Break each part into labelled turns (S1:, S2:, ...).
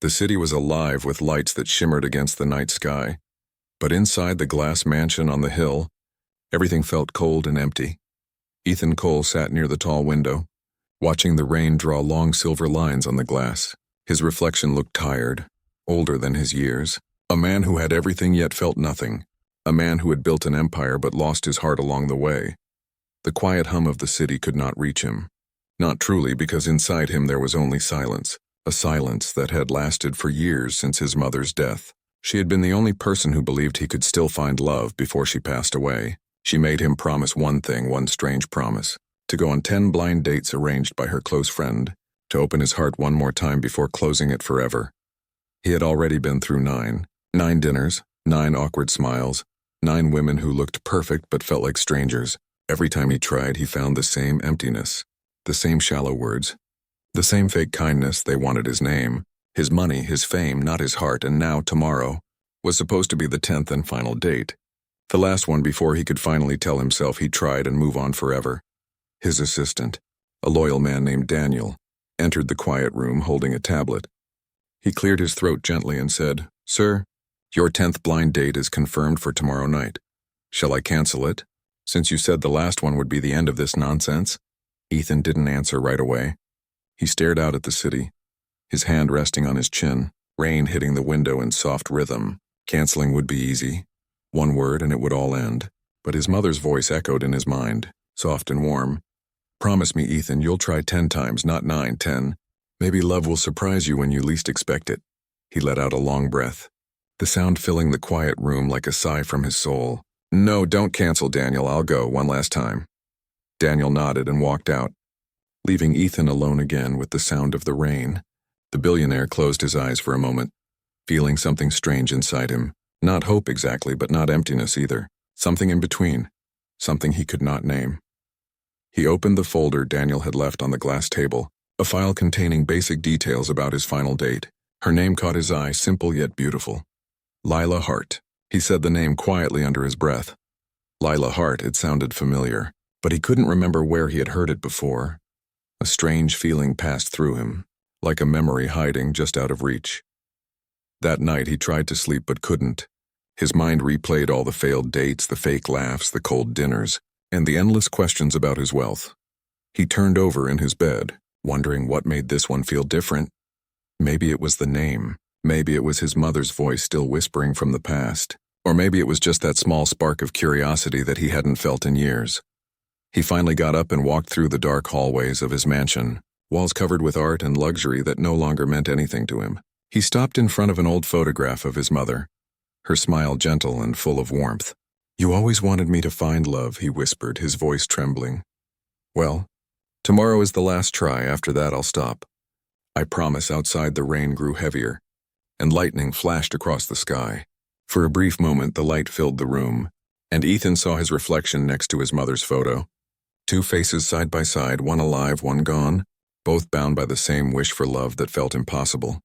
S1: The city was alive with lights that shimmered against the night sky, but inside the glass mansion on the hill, everything felt cold and empty. Ethan Cole sat near the tall window, watching the rain draw long silver lines on the glass. His reflection looked tired, older than his years. A man who had everything yet felt nothing. A man who had built an empire but lost his heart along the way. The quiet hum of the city could not reach him. Not truly, because inside him there was only silence. A silence that had lasted for years since his mother's death. She had been the only person who believed he could still find love before she passed away. She made him promise one thing, one strange promise. To go on 10 blind dates arranged by her close friend. To open his heart one more time before closing it forever. He had already been through 9. 9 dinners, 9 awkward smiles, 9 women who looked perfect but felt like strangers. Every time he tried, he found the same emptiness. The same shallow words. The same fake kindness. They wanted his name, his money, his fame, not his heart, and now tomorrow was supposed to be the 10th and final date. The last one before he could finally tell himself he'd tried and move on forever. His assistant, a loyal man named Daniel, entered the quiet room holding a tablet. He cleared his throat gently and said, "Sir, your 10th blind date is confirmed for tomorrow night. Shall I cancel it, since you said the last one would be the end of this nonsense?" Ethan didn't answer right away. He stared out at the city, his hand resting on his chin, rain hitting the window in soft rhythm. Canceling would be easy. One word and it would all end. But his mother's voice echoed in his mind, soft and warm. "Promise me, Ethan, you'll try 10 times, not 9, 10. Maybe love will surprise you when you least expect it." He let out a long breath, the sound filling the quiet room like a sigh from his soul. "No, don't cancel, Daniel. I'll go one last time." Daniel nodded and walked out, leaving Ethan alone again with the sound of the rain. The billionaire closed his eyes for a moment, feeling something strange inside him. Not hope exactly, but not emptiness either. Something in between. Something he could not name. He opened the folder Daniel had left on the glass table, a file containing basic details about his final date. Her name caught his eye, simple yet beautiful. Lila Hart. He said the name quietly under his breath. Lila Hart, it sounded familiar, but he couldn't remember where he had heard it before. A strange feeling passed through him, like a memory hiding just out of reach. That night he tried to sleep but couldn't. His mind replayed all the failed dates, the fake laughs, the cold dinners, and the endless questions about his wealth. He turned over in his bed, wondering what made this one feel different. Maybe it was the name. Maybe it was his mother's voice still whispering from the past. Or maybe it was just that small spark of curiosity that he hadn't felt in years. He finally got up and walked through the dark hallways of his mansion, walls covered with art and luxury that no longer meant anything to him. He stopped in front of an old photograph of his mother, her smile gentle and full of warmth. "You always wanted me to find love," he whispered, his voice trembling. "Well, tomorrow is the last try. After that I'll stop. I promise." Outside the rain grew heavier, and lightning flashed across the sky. For a brief moment the light filled the room, and Ethan saw his reflection next to his mother's photo. 2 faces side by side, one alive, one gone, both bound by the same wish for love that felt impossible.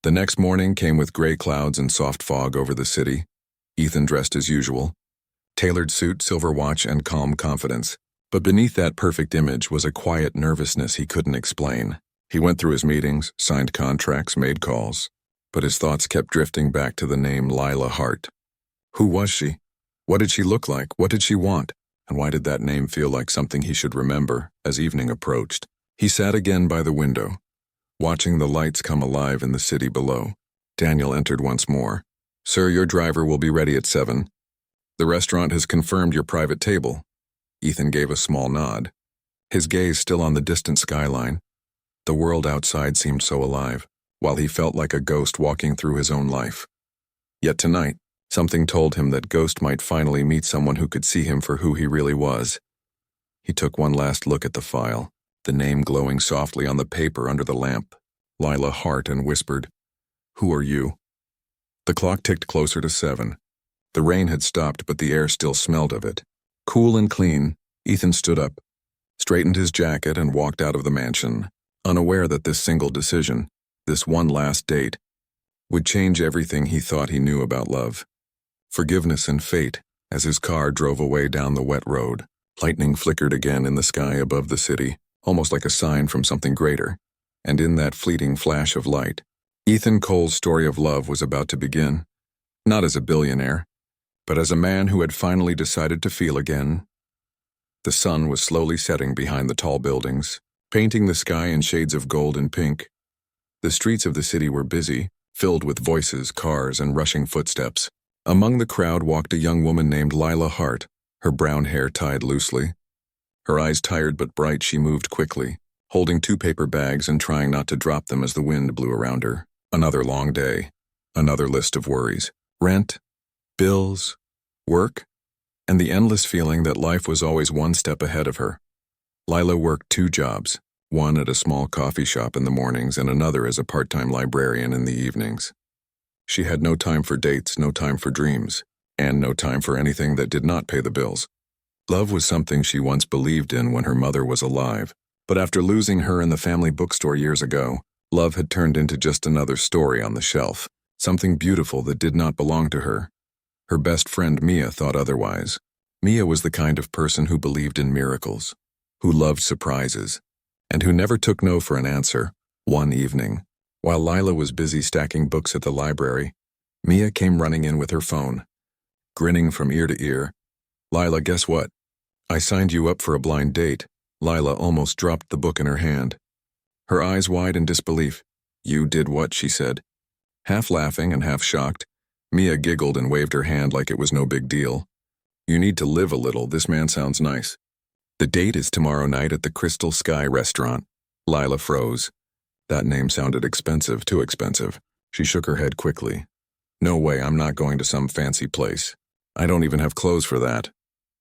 S1: The next morning came with gray clouds and soft fog over the city. Ethan dressed as usual. Tailored suit, silver watch, and calm confidence. But beneath that perfect image was a quiet nervousness he couldn't explain. He went through his meetings, signed contracts, made calls. But his thoughts kept drifting back to the name Lila Hart. Who was she? What did she look like? What did she want? And why did that name feel like something he should remember as evening approached? He sat again by the window, watching the lights come alive in the city below. Daniel entered once more. "Sir, your driver will be ready at 7. The restaurant has confirmed your private table." Ethan gave a small nod, his gaze still on the distant skyline. The world outside seemed so alive, while he felt like a ghost walking through his own life. Yet tonight, something told him that Ghost might finally meet someone who could see him for who he really was. He took one last look at the file, the name glowing softly on the paper under the lamp, Lila Hart, and whispered, "Who are you?" The clock ticked closer to 7. The rain had stopped, but the air still smelled of it. Cool and clean, Ethan stood up, straightened his jacket, and walked out of the mansion, unaware that this single decision, this one last date, would change everything he thought he knew about love, forgiveness, and fate. As his car drove away down the wet road, lightning flickered again in the sky above the city, almost like a sign from something greater. And in that fleeting flash of light, Ethan Cole's story of love was about to begin, not as a billionaire, but as a man who had finally decided to feel again. The sun was slowly setting behind the tall buildings, painting the sky in shades of gold and pink. The streets of the city were busy, filled with voices, cars, and rushing footsteps. Among the crowd walked a young woman named Lila Hart, her brown hair tied loosely. Her eyes tired but bright, she moved quickly, holding 2 paper bags and trying not to drop them as the wind blew around her. Another long day, another list of worries. Rent, bills, work, and the endless feeling that life was always one step ahead of her. Lila worked 2 jobs, one at a small coffee shop in the mornings and another as a part-time librarian in the evenings. She had no time for dates, no time for dreams, and no time for anything that did not pay the bills. Love was something she once believed in when her mother was alive, but after losing her in the family bookstore years ago, love had turned into just another story on the shelf, something beautiful that did not belong to her. Her best friend Mia thought otherwise. Mia was the kind of person who believed in miracles, who loved surprises, and who never took no for an answer. One evening, while Lila was busy stacking books at the library, Mia came running in with her phone. Grinning from ear to ear, "Lila, guess what? I signed you up for a blind date." Lila almost dropped the book in her hand. Her eyes wide in disbelief. "You did what?" she said. Half laughing and half shocked, Mia giggled and waved her hand like it was no big deal. "You need to live a little, this man sounds nice." "The date is tomorrow night at the Crystal Sky restaurant." Lila froze. That name sounded expensive, too expensive. She shook her head quickly. "No way, I'm not going to some fancy place. I don't even have clothes for that."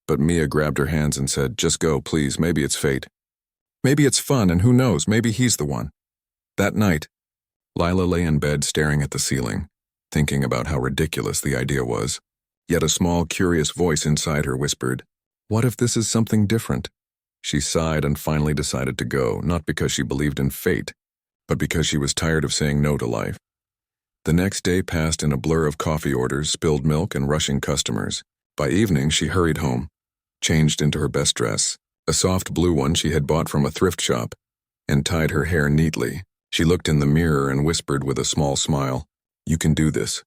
S1: But Mia grabbed her hands and said, "Just go, please, maybe it's fate. Maybe it's fun, and who knows, maybe he's the one." That night, Lila lay in bed staring at the ceiling, thinking about how ridiculous the idea was. Yet a small, curious voice inside her whispered, "What if this is something different?" She sighed and finally decided to go, not because she believed in fate, but because she was tired of saying no to life. The next day passed in a blur of coffee orders, spilled milk, and rushing customers. By evening, she hurried home, changed into her best dress, a soft blue one she had bought from a thrift shop, and tied her hair neatly. She looked in the mirror and whispered with a small smile, "You can do this."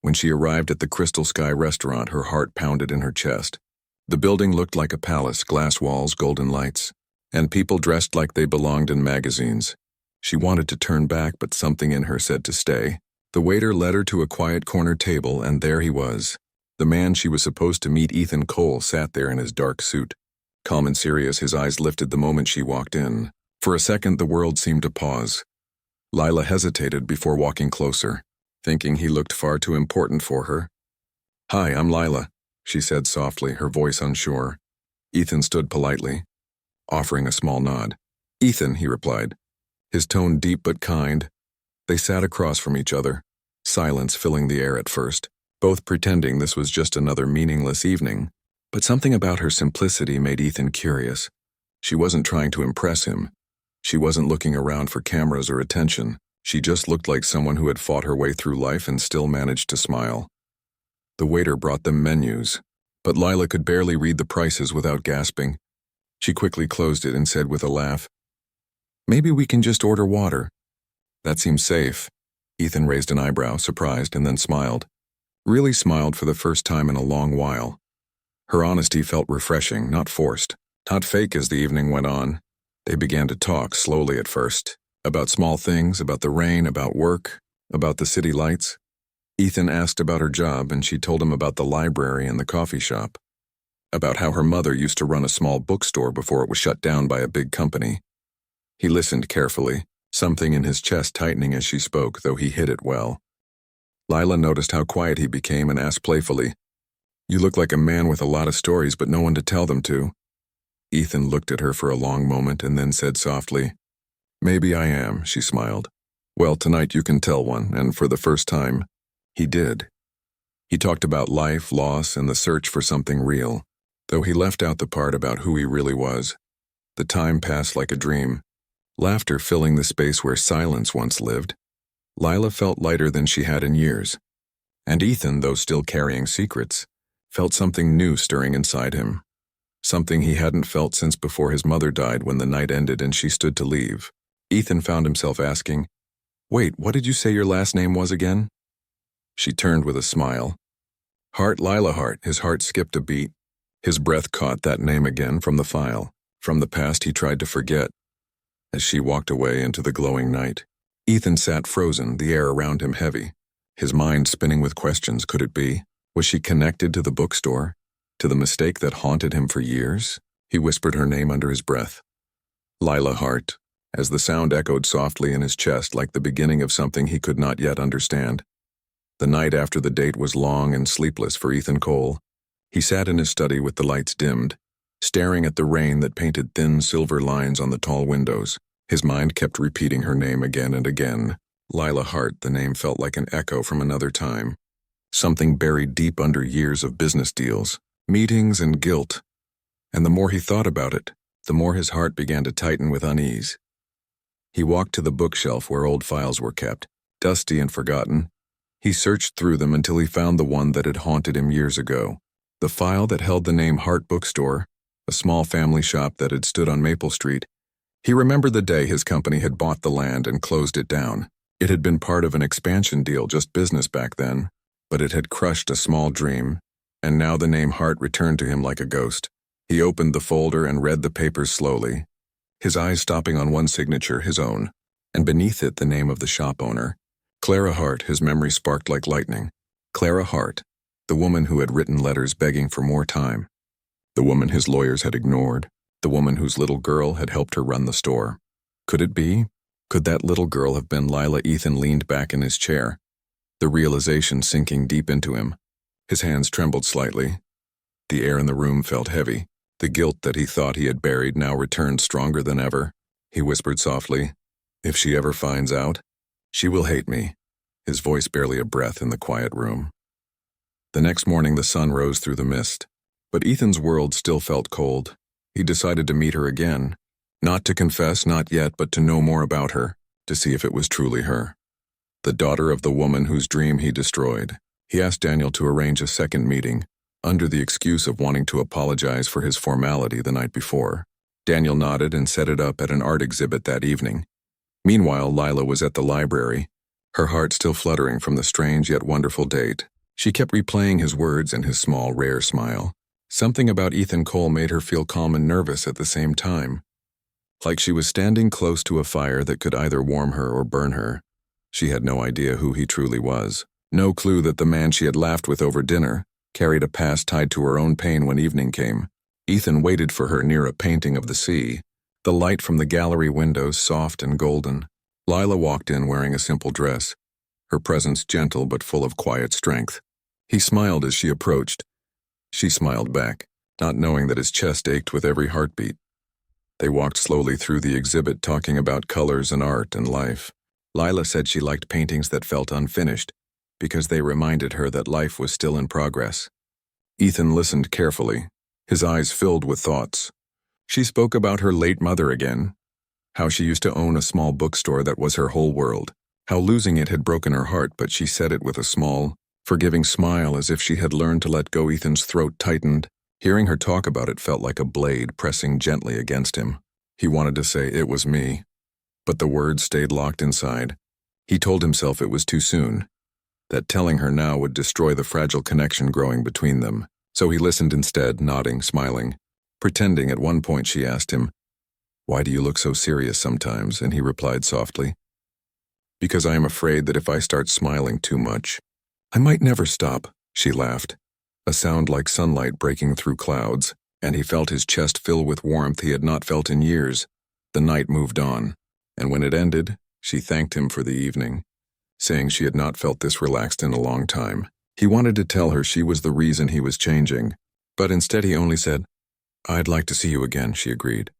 S1: When she arrived at the Crystal Sky restaurant, her heart pounded in her chest. The building looked like a palace, glass walls, golden lights, and people dressed like they belonged in magazines. She wanted to turn back, but something in her said to stay. The waiter led her to a quiet corner table, and there he was. The man she was supposed to meet, Ethan Cole, sat there in his dark suit. Calm and serious, his eyes lifted the moment she walked in. For a second, the world seemed to pause. Lila hesitated before walking closer, thinking he looked far too important for her. "Hi, I'm Lila," she said softly, her voice unsure. Ethan stood politely, offering a small nod. "Ethan," he replied, his tone deep but kind. They sat across from each other, silence filling the air at first, both pretending this was just another meaningless evening. But something about her simplicity made Ethan curious. She wasn't trying to impress him. She wasn't looking around for cameras or attention. She just looked like someone who had fought her way through life and still managed to smile. The waiter brought them menus, but Lila could barely read the prices without gasping. She quickly closed it and said with a laugh, "Maybe we can just order water." "That seems safe." Ethan raised an eyebrow, surprised, and then smiled. Really smiled for the first time in a long while. Her honesty felt refreshing, not forced, not fake. As the evening went on, they began to talk, slowly at first, about small things, about the rain, about work, about the city lights. Ethan asked about her job, and she told him about the library and the coffee shop, about how her mother used to run a small bookstore before it was shut down by a big company. He listened carefully, something in his chest tightening as she spoke, though he hid it well. Lila noticed how quiet he became and asked playfully, "You look like a man with a lot of stories, but no one to tell them to." Ethan looked at her for a long moment and then said softly, "Maybe I am," she smiled. "Well, tonight you can tell one," and for the first time, he did. He talked about life, loss, and the search for something real, though he left out the part about who he really was. The time passed like a dream, laughter filling the space where silence once lived. Lila felt lighter than she had in years, and Ethan, though still carrying secrets, felt something new stirring inside him, something he hadn't felt since before his mother died when the night ended and she stood to leave. Ethan found himself asking, Wait, what did you say your last name was again? She turned with a smile. Hart, Lila Hart. His heart skipped a beat. His breath caught that name again from the file, from the past he tried to forget. As she walked away into the glowing night, Ethan sat frozen, the air around him heavy, his mind spinning with questions. Could it be? Was she connected to the bookstore? To the mistake that haunted him for years? He whispered her name under his breath. Lila Hart, as the sound echoed softly in his chest like the beginning of something he could not yet understand. The night after the date was long and sleepless for Ethan Cole. He sat in his study with the lights dimmed, staring at the rain that painted thin silver lines on the tall windows. His mind kept repeating her name again and again. Lila Hart. The name felt like an echo from another time. Something buried deep under years of business deals, meetings, and guilt. And the more he thought about it, the more his heart began to tighten with unease. He walked to the bookshelf where old files were kept, dusty and forgotten. He searched through them until he found the one that had haunted him years ago. The file that held the name Hart Bookstore, a small family shop that had stood on Maple Street. He remembered the day his company had bought the land and closed it down. It had been part of an expansion deal, just business back then, but it had crushed a small dream, and now the name Hart returned to him like a ghost. He opened the folder and read the papers slowly, his eyes stopping on one signature, his own, and beneath it the name of the shop owner. Clara Hart. His memory sparked like lightning. Clara Hart, the woman who had written letters begging for more time. The woman his lawyers had ignored. The woman whose little girl had helped her run the store. Could it be? Could that little girl have been Lila? Ethan leaned back in his chair, the realization sinking deep into him. His hands trembled slightly. The air in the room felt heavy. The guilt that he thought he had buried now returned stronger than ever. He whispered softly, "If she ever finds out, she will hate me," his voice barely a breath in the quiet room. The next morning the sun rose through the mist, but Ethan's world still felt cold. He decided to meet her again, not to confess, not yet, but to know more about her, to see if it was truly her. The daughter of the woman whose dream he destroyed. He asked Daniel to arrange a second meeting, under the excuse of wanting to apologize for his formality the night before. Daniel nodded and set it up at an art exhibit that evening. Meanwhile, Lila was at the library, her heart still fluttering from the strange yet wonderful date. She kept replaying his words and his small, rare smile. Something about Ethan Cole made her feel calm and nervous at the same time, like she was standing close to a fire that could either warm her or burn her. She had no idea who he truly was, no clue that the man she had laughed with over dinner carried a past tied to her own pain when evening came. Ethan waited for her near a painting of the sea, the light from the gallery windows soft and golden. Lila walked in wearing a simple dress, her presence gentle but full of quiet strength. He smiled as she approached. She smiled back, not knowing that his chest ached with every heartbeat. They walked slowly through the exhibit, talking about colors and art and life. Lila said she liked paintings that felt unfinished, because they reminded her that life was still in progress. Ethan listened carefully, his eyes filled with thoughts. She spoke about her late mother again, how she used to own a small bookstore that was her whole world, how losing it had broken her heart, but she said it with a small, forgiving smile as if she had learned to let go. Ethan's throat tightened. Hearing her talk about it felt like a blade pressing gently against him. He wanted to say, "It was me," but the words stayed locked inside. He told himself it was too soon, that telling her now would destroy the fragile connection growing between them. So he listened instead, nodding, smiling, pretending. At one point she asked him, "Why do you look so serious sometimes?" And he replied softly, "Because I am afraid that if I start smiling too much, I might never stop." She laughed, a sound like sunlight breaking through clouds, and he felt his chest fill with warmth he had not felt in years. The night moved on, and when it ended, she thanked him for the evening, saying she had not felt this relaxed in a long time. He wanted to tell her she was the reason he was changing, but instead he only said, "I'd like to see you again," she agreed,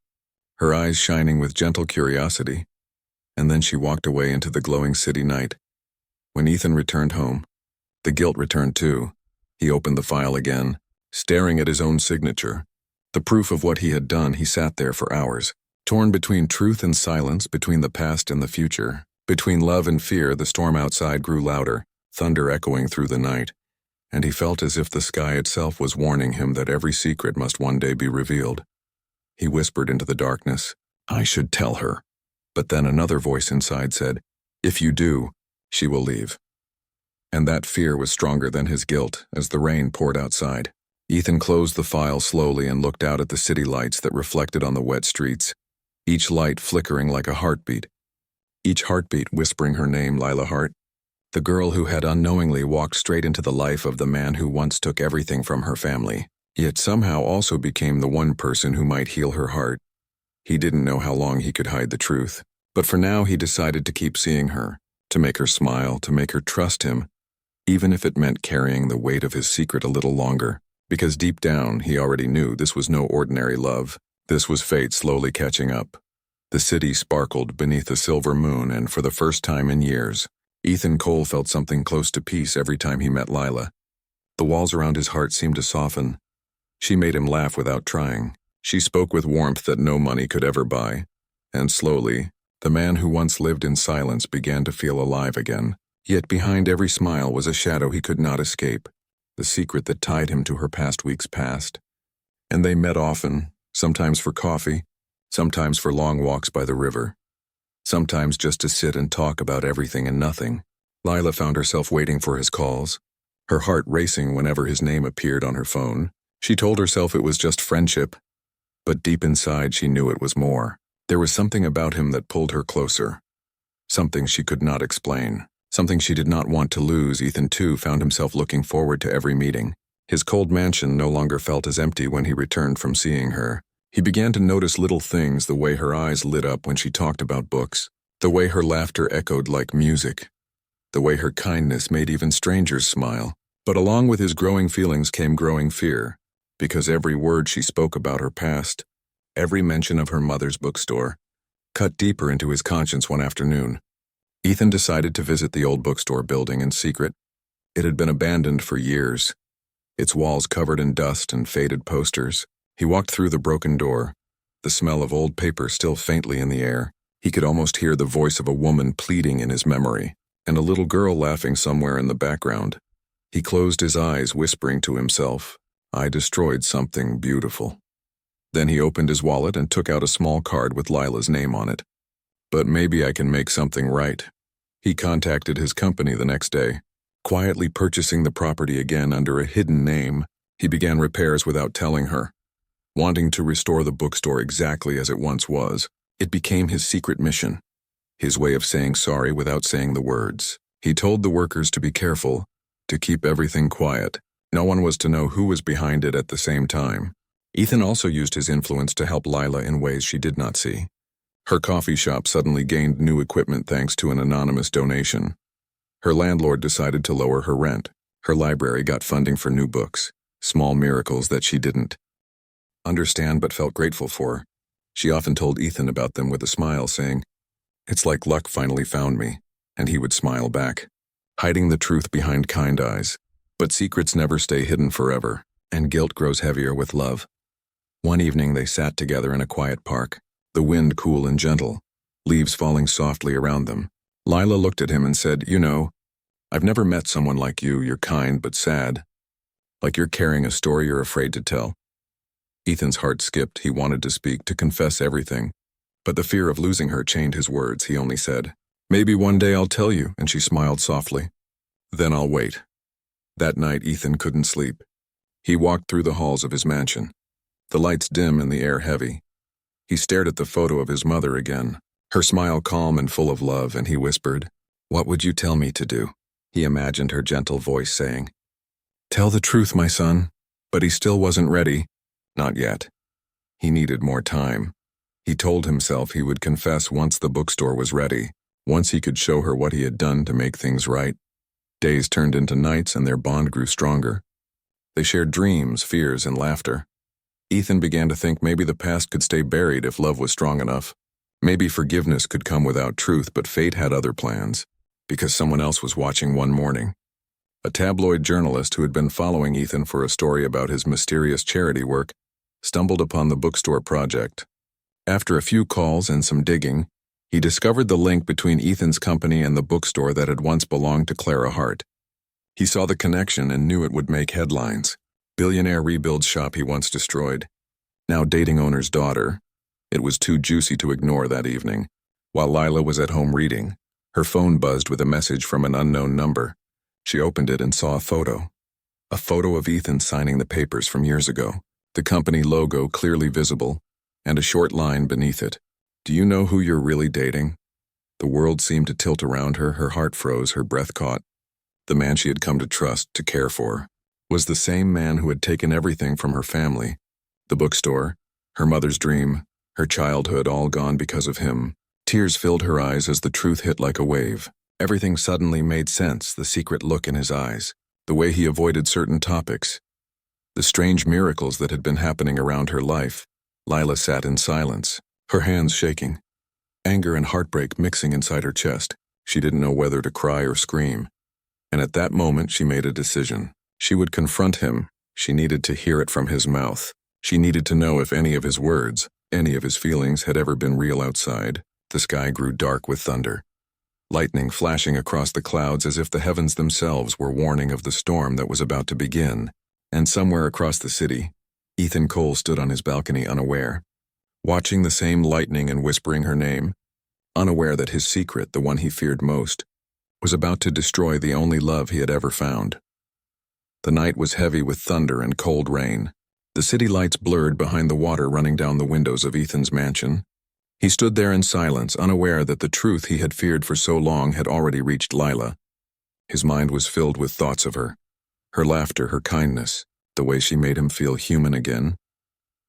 S1: her eyes shining with gentle curiosity. And then she walked away into the glowing city night. When Ethan returned home, the guilt returned too. He opened the file again, staring at his own signature. The proof of what he had done. He sat there for hours, torn between truth and silence, between the past and the future, between love and fear. The storm outside grew louder, thunder echoing through the night, and he felt as if the sky itself was warning him that every secret must one day be revealed. He whispered into the darkness, "I should tell her." But then another voice inside said, If you do, she will leave. And that fear was stronger than his guilt as the rain poured outside. Ethan closed the file slowly and looked out at the city lights that reflected on the wet streets, each light flickering like a heartbeat. Each heartbeat whispering her name, Lila Hart, the girl who had unknowingly walked straight into the life of the man who once took everything from her family, yet somehow also became the one person who might heal her heart. He didn't know how long he could hide the truth, but for now he decided to keep seeing her, to make her smile, to make her trust him, even if it meant carrying the weight of his secret a little longer. Because deep down, he already knew this was no ordinary love. This was fate slowly catching up. The city sparkled beneath a silver moon, and for the first time in years, Ethan Cole felt something close to peace every time he met Lila. The walls around his heart seemed to soften. She made him laugh without trying. She spoke with warmth that no money could ever buy. And slowly, the man who once lived in silence began to feel alive again. Yet behind every smile was a shadow he could not escape, the secret that tied him to her past week's past. And they met often, sometimes for coffee, sometimes for long walks by the river, sometimes just to sit and talk about everything and nothing. Lila found herself waiting for his calls, her heart racing whenever his name appeared on her phone. She told herself it was just friendship, but deep inside she knew it was more. There was something about him that pulled her closer, something she could not explain. Something she did not want to lose. Ethan, too, found himself looking forward to every meeting. His cold mansion no longer felt as empty when he returned from seeing her. He began to notice little things, the way her eyes lit up when she talked about books, the way her laughter echoed like music, the way her kindness made even strangers smile. But along with his growing feelings came growing fear, because every word she spoke about her past, every mention of her mother's bookstore, cut deeper into his conscience one afternoon. Ethan decided to visit the old bookstore building in secret. It had been abandoned for years, its walls covered in dust and faded posters. He walked through the broken door, the smell of old paper still faintly in the air. He could almost hear the voice of a woman pleading in his memory, and a little girl laughing somewhere in the background. He closed his eyes, whispering to himself, "I destroyed something beautiful." Then he opened his wallet and took out a small card with Lila's name on it. "But maybe I can make something right." He contacted his company the next day, quietly purchasing the property again under a hidden name. He began repairs without telling her, wanting to restore the bookstore exactly as it once was. It became his secret mission, his way of saying sorry without saying the words. He told the workers to be careful, to keep everything quiet. No one was to know who was behind it at the same time. Ethan also used his influence to help Lila in ways she did not see. Her coffee shop suddenly gained new equipment thanks to an anonymous donation. Her landlord decided to lower her rent. Her library got funding for new books, small miracles that she didn't understand but felt grateful for. She often told Ethan about them with a smile, saying, "It's like luck finally found me," and he would smile back, hiding the truth behind kind eyes. But secrets never stay hidden forever, and guilt grows heavier with love. One evening they sat together in a quiet park, the wind cool and gentle, leaves falling softly around them. Lila looked at him and said, "You know, I've never met someone like you. You're kind but sad. Like you're carrying a story you're afraid to tell." Ethan's heart skipped. He wanted to speak, to confess everything. But the fear of losing her chained his words. He only said, "Maybe one day I'll tell you," and she smiled softly. "Then I'll wait." That night Ethan couldn't sleep. He walked through the halls of his mansion, the lights dim and the air heavy. He stared at the photo of his mother again, her smile calm and full of love, and he whispered, "What would you tell me to do?" He imagined her gentle voice saying, "Tell the truth, my son." But he still wasn't ready. Not yet. He needed more time. He told himself he would confess once the bookstore was ready, once he could show her what he had done to make things right. Days turned into nights and their bond grew stronger. They shared dreams, fears, and laughter. Ethan began to think maybe the past could stay buried if love was strong enough. Maybe forgiveness could come without truth, but fate had other plans, because someone else was watching one morning. A tabloid journalist who had been following Ethan for a story about his mysterious charity work stumbled upon the bookstore project. After a few calls and some digging, he discovered the link between Ethan's company and the bookstore that had once belonged to Clara Hart. He saw the connection and knew it would make headlines. Billionaire rebuilds shop he once destroyed, now dating owner's daughter. It was too juicy to ignore that evening. While Lila was at home reading, Her phone buzzed with a message from an unknown number. She opened it and saw a photo. A photo of Ethan signing the papers from years ago, the company logo clearly visible, and a short line beneath it. "Do you know who you're really dating?" The world seemed to tilt around her, her heart froze, her breath caught. The man she had come to trust, to care for, was the same man who had taken everything from her family. The bookstore, her mother's dream, her childhood, all gone because of him. Tears filled her eyes as the truth hit like a wave. Everything suddenly made sense, the secret look in his eyes, the way he avoided certain topics, the strange miracles that had been happening around her life. Lila sat in silence, her hands shaking, anger and heartbreak mixing inside her chest. She didn't know whether to cry or scream. And at that moment she made a decision. She would confront him. She needed to hear it from his mouth. She needed to know if any of his words, any of his feelings had ever been real outside. The sky grew dark with thunder, lightning flashing across the clouds as if the heavens themselves were warning of the storm that was about to begin. And somewhere across the city, Ethan Cole stood on his balcony unaware, watching the same lightning and whispering her name, unaware that his secret, the one he feared most, was about to destroy the only love he had ever found. The night was heavy with thunder and cold rain. The city lights blurred behind the water running down the windows of Ethan's mansion. He stood there in silence, unaware that the truth he had feared for so long had already reached Lila. His mind was filled with thoughts of her laughter, her kindness, the way she made him feel human again.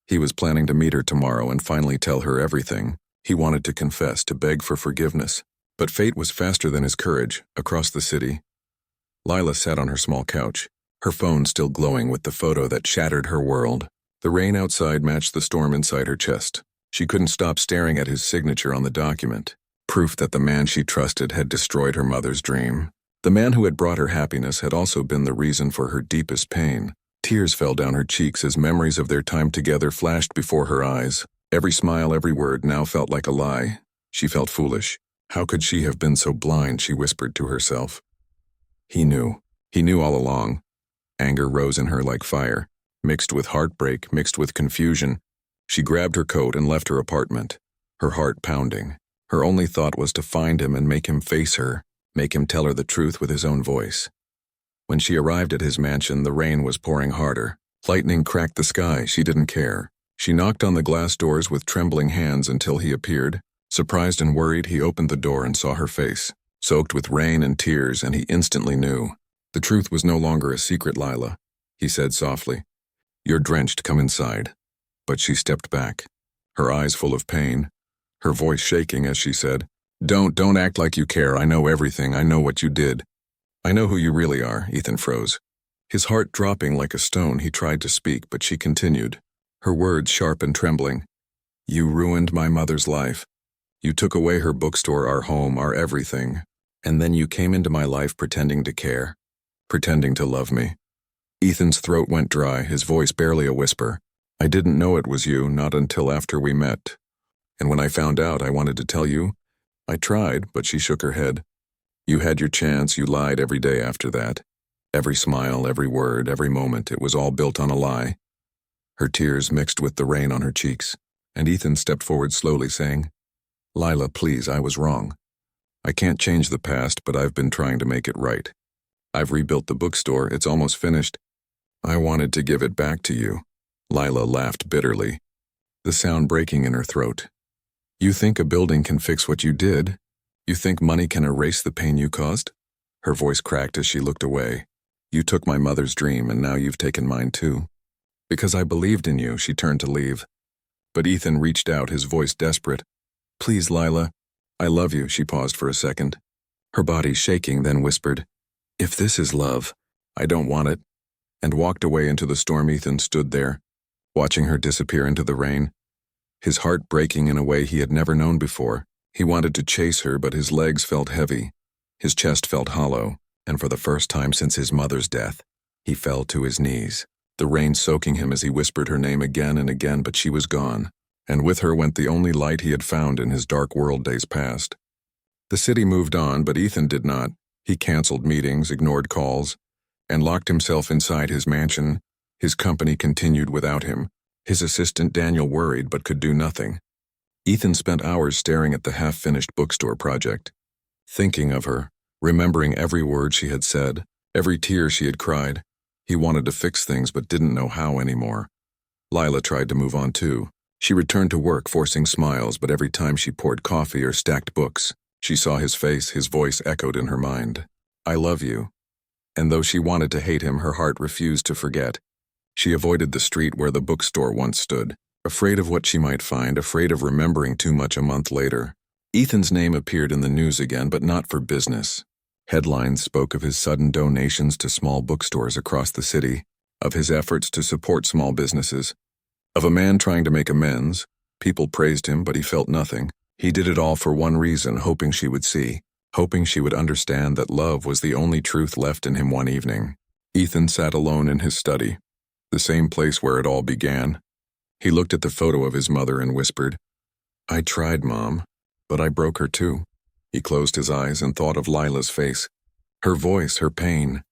S1: He was planning to meet her tomorrow and finally tell her everything. He wanted to confess, to beg for forgiveness. But fate was faster than his courage. Across the city, Lila sat on her small couch, her phone still glowing with the photo that shattered her world. The rain outside matched the storm inside her chest. She couldn't stop staring at his signature on the document, proof that the man she trusted had destroyed her mother's dream. The man who had brought her happiness had also been the reason for her deepest pain. Tears fell down her cheeks as memories of their time together flashed before her eyes. Every smile, every word now felt like a lie. She felt foolish. How could she have been so blind, she whispered to herself. He knew. He knew all along. Anger rose in her like fire, mixed with heartbreak, mixed with confusion. She grabbed her coat and left her apartment, her heart pounding. Her only thought was to find him and make him face her, make him tell her the truth with his own voice. When she arrived at his mansion, the rain was pouring harder. Lightning cracked the sky. She didn't care. She knocked on the glass doors with trembling hands until he appeared. Surprised and worried, he opened the door and saw her face, soaked with rain and tears, and he instantly knew. The truth was no longer a secret, Lila, he said softly. You're drenched, come inside. But she stepped back, her eyes full of pain, her voice shaking as she said, Don't act like you care. I know everything. I know what you did. I know who you really are. Ethan froze. His heart dropping like a stone, he tried to speak, but she continued, her words sharp and trembling. You ruined my mother's life. You took away her bookstore, our home, our everything. And then you came into my life pretending to care, pretending to love me. Ethan's throat went dry, his voice barely a whisper. I didn't know it was you, not until after we met. And when I found out, I wanted to tell you. I tried, but she shook her head. You had your chance, you lied every day after that. Every smile, every word, every moment, it was all built on a lie. Her tears mixed with the rain on her cheeks, and Ethan stepped forward slowly, saying, Lila, please, I was wrong. I can't change the past, but I've been trying to make it right. I've rebuilt the bookstore, it's almost finished. I wanted to give it back to you. Lila laughed bitterly, the sound breaking in her throat. You think a building can fix what you did? You think money can erase the pain you caused? Her voice cracked as she looked away. You took my mother's dream, and now you've taken mine too. Because I believed in you, she turned to leave. But Ethan reached out, his voice desperate. Please, Lila, I love you. She paused for a second, her body shaking, then whispered, If this is love, I don't want it, and walked away into the storm. Ethan stood there, watching her disappear into the rain, his heart breaking in a way he had never known before. He wanted to chase her, but his legs felt heavy, his chest felt hollow, and for the first time since his mother's death, he fell to his knees, the rain soaking him as he whispered her name again and again, but she was gone, and with her went the only light he had found in his dark world days past. The city moved on, but Ethan did not. He canceled meetings, ignored calls, and locked himself inside his mansion. His company continued without him. His assistant Daniel worried but could do nothing. Ethan spent hours staring at the half-finished bookstore project. Thinking of her, remembering every word she had said, every tear she had cried, he wanted to fix things but didn't know how anymore. Lila tried to move on too. She returned to work forcing smiles, but every time she poured coffee or stacked books, she saw his face, his voice echoed in her mind. I love you. And though she wanted to hate him, her heart refused to forget. She avoided the street where the bookstore once stood, afraid of what she might find, afraid of remembering too much a month later. Ethan's name appeared in the news again, but not for business. Headlines spoke of his sudden donations to small bookstores across the city, of his efforts to support small businesses, of a man trying to make amends. People praised him, but he felt nothing. He did it all for one reason, hoping she would see, hoping she would understand that love was the only truth left in him one evening. Ethan sat alone in his study, the same place where it all began. He looked at the photo of his mother and whispered, I tried, Mom, but I broke her too. He closed his eyes and thought of Lila's face, her voice, her pain,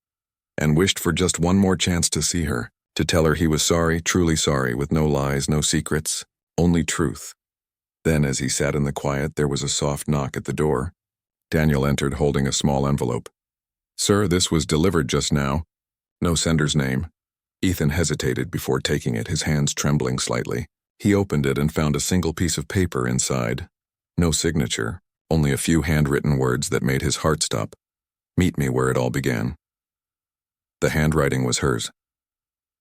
S1: and wished for just one more chance to see her, to tell her he was sorry, truly sorry, with no lies, no secrets, only truth. Then, as he sat in the quiet, there was a soft knock at the door. Daniel entered holding a small envelope. Sir, this was delivered just now. No sender's name. Ethan hesitated before taking it, his hands trembling slightly. He opened it and found a single piece of paper inside. No signature, only a few handwritten words that made his heart stop. Meet me where it all began. The handwriting was hers.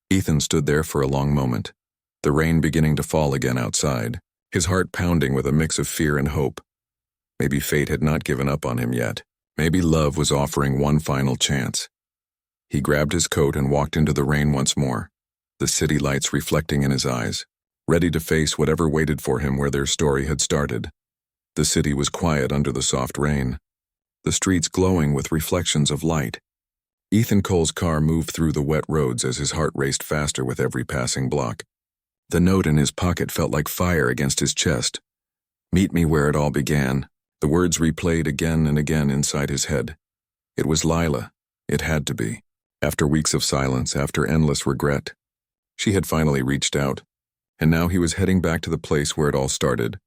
S1: Ethan stood there for a long moment, the rain beginning to fall again outside, his heart pounding with a mix of fear and hope. Maybe fate had not given up on him yet. Maybe love was offering one final chance. He grabbed his coat and walked into the rain once more, the city lights reflecting in his eyes, ready to face whatever waited for him where their story had started. The city was quiet under the soft rain, the streets glowing with reflections of light. Ethan Cole's car moved through the wet roads as his heart raced faster with every passing block. The note in his pocket felt like fire against his chest. Meet me where it all began. The words replayed again and again inside his head. It was Lila. It had to be. After weeks of silence, after endless regret, she had finally reached out, and now he was heading back to the place where it all started,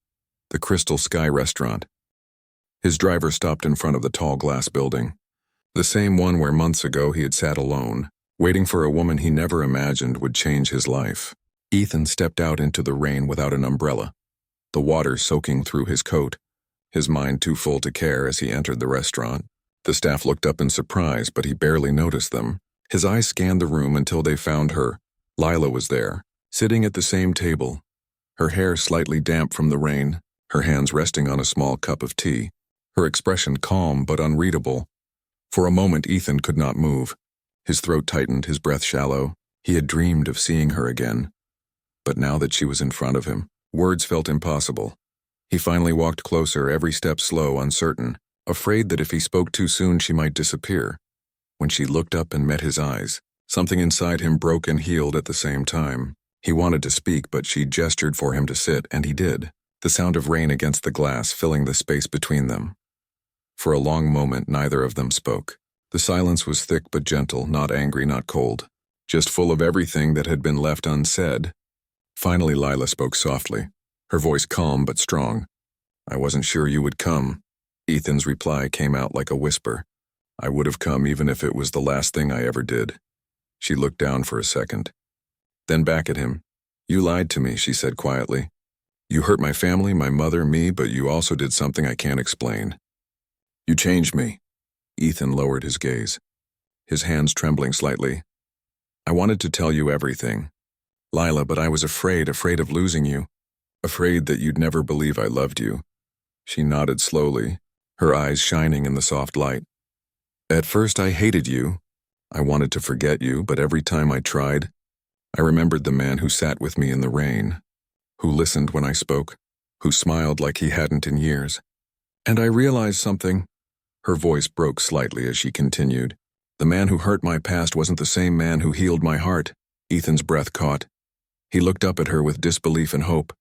S1: the Crystal Sky restaurant. His driver stopped in front of the tall glass building, the same one where months ago he had sat alone, waiting for a woman he never imagined would change his life. Ethan stepped out into the rain without an umbrella, the water soaking through his coat, his mind too full to care as he entered the restaurant. The staff looked up in surprise, but he barely noticed them. His eyes scanned the room until they found her. Lila was there, sitting at the same table, her hair slightly damp from the rain, her hands resting on a small cup of tea, her expression calm but unreadable. For a moment, Ethan could not move. His throat tightened, his breath shallow. He had dreamed of seeing her again. But now that she was in front of him, words felt impossible. He finally walked closer, every step slow, uncertain, afraid that if he spoke too soon she might disappear. When she looked up and met his eyes, something inside him broke and healed at the same time. He wanted to speak, but she gestured for him to sit, and he did, the sound of rain against the glass filling the space between them. For a long moment, neither of them spoke. The silence was thick but gentle, not angry, not cold, just full of everything that had been left unsaid. Finally, Lila spoke softly, her voice calm but strong. I wasn't sure you would come. Ethan's reply came out like a whisper. I would have come even if it was the last thing I ever did. She looked down for a second, then back at him. You lied to me, she said quietly. You hurt my family, my mother, me, but you also did something I can't explain. You changed me. Ethan lowered his gaze, his hands trembling slightly. I wanted to tell you everything, Lila, but I was afraid of losing you, afraid that you'd never believe I loved you. She nodded slowly, her eyes shining in the soft light. At first I hated you. I wanted to forget you, but every time I tried, I remembered the man who sat with me in the rain, who listened when I spoke, who smiled like he hadn't in years. And I realized something. Her voice broke slightly as she continued. The man who hurt my past wasn't the same man who healed my heart. Ethan's breath caught. He looked up at her with disbelief and hope.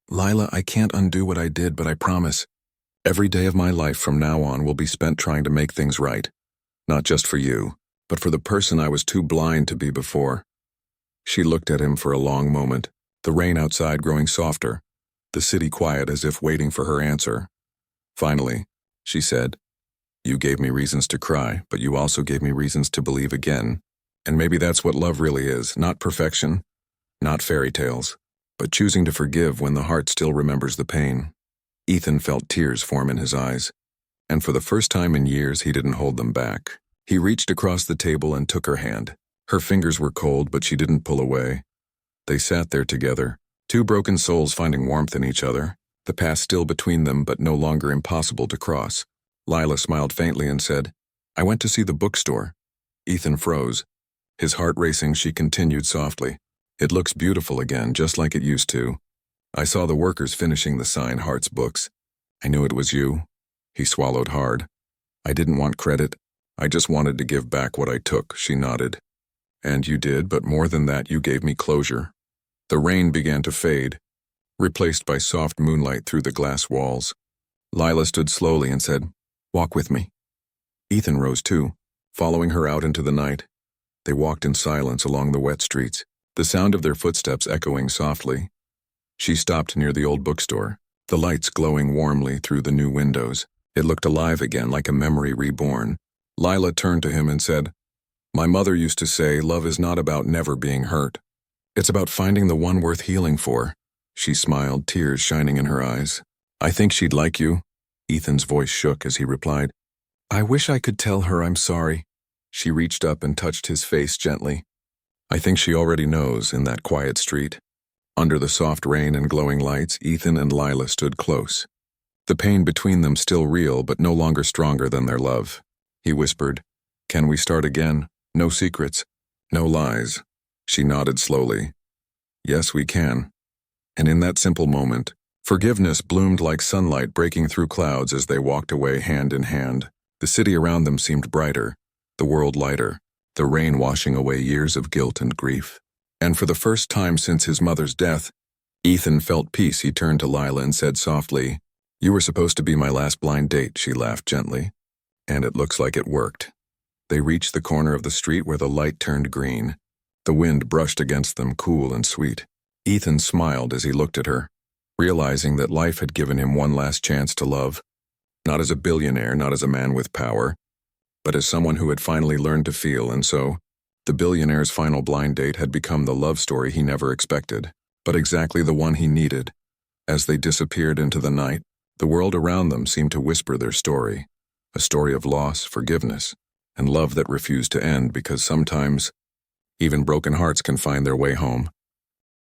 S1: Lila, I can't undo what I did, but I promise. Every day of my life from now on will be spent trying to make things right. Not just for you, but for the person I was too blind to be before. She looked at him for a long moment, the rain outside growing softer, the city quiet as if waiting for her answer. Finally, she said, You gave me reasons to cry, but you also gave me reasons to believe again. And maybe that's what love really is, not perfection, not fairy tales, but choosing to forgive when the heart still remembers the pain. Ethan felt tears form in his eyes, and for the first time in years he didn't hold them back. He reached across the table and took her hand. Her fingers were cold, but she didn't pull away. They sat there together, two broken souls finding warmth in each other, the past still between them but no longer impossible to cross. Lila smiled faintly and said, "I went to see the bookstore." Ethan froze. His heart racing, she continued softly, "It looks beautiful again, just like it used to. I saw the workers finishing the sign Hart's books. I knew it was you." He swallowed hard. "I didn't want credit. I just wanted to give back what I took," she nodded. "And you did, but more than that, you gave me closure." The rain began to fade, replaced by soft moonlight through the glass walls. Lila stood slowly and said, "Walk with me." Ethan rose too, following her out into the night. They walked in silence along the wet streets, the sound of their footsteps echoing softly. She stopped near the old bookstore, the lights glowing warmly through the new windows. It looked alive again, like a memory reborn. Lila turned to him and said, "My mother used to say love is not about never being hurt. It's about finding the one worth healing for." She smiled, tears shining in her eyes. "I think she'd like you." Ethan's voice shook as he replied, "I wish I could tell her I'm sorry." She reached up and touched his face gently. "I think she already knows," in that quiet street. Under the soft rain and glowing lights, Ethan and Lila stood close. The pain between them still real, but no longer stronger than their love. He whispered, "Can we start again? No secrets, no lies." She nodded slowly. "Yes, we can." And in that simple moment, forgiveness bloomed like sunlight breaking through clouds as they walked away hand in hand. The city around them seemed brighter, the world lighter, the rain washing away years of guilt and grief. And for the first time since his mother's death, Ethan felt peace. He turned to Lila and said softly, "You were supposed to be my last blind date," she laughed gently. "And it looks like it worked." They reached the corner of the street where the light turned green. The wind brushed against them, cool and sweet. Ethan smiled as he looked at her, realizing that life had given him one last chance to love. Not as a billionaire, not as a man with power, but as someone who had finally learned to feel, and so, the billionaire's final blind date had become the love story he never expected, but exactly the one he needed. As they disappeared into the night, the world around them seemed to whisper their story, a story of loss, forgiveness, and love that refused to end because sometimes, even broken hearts can find their way home.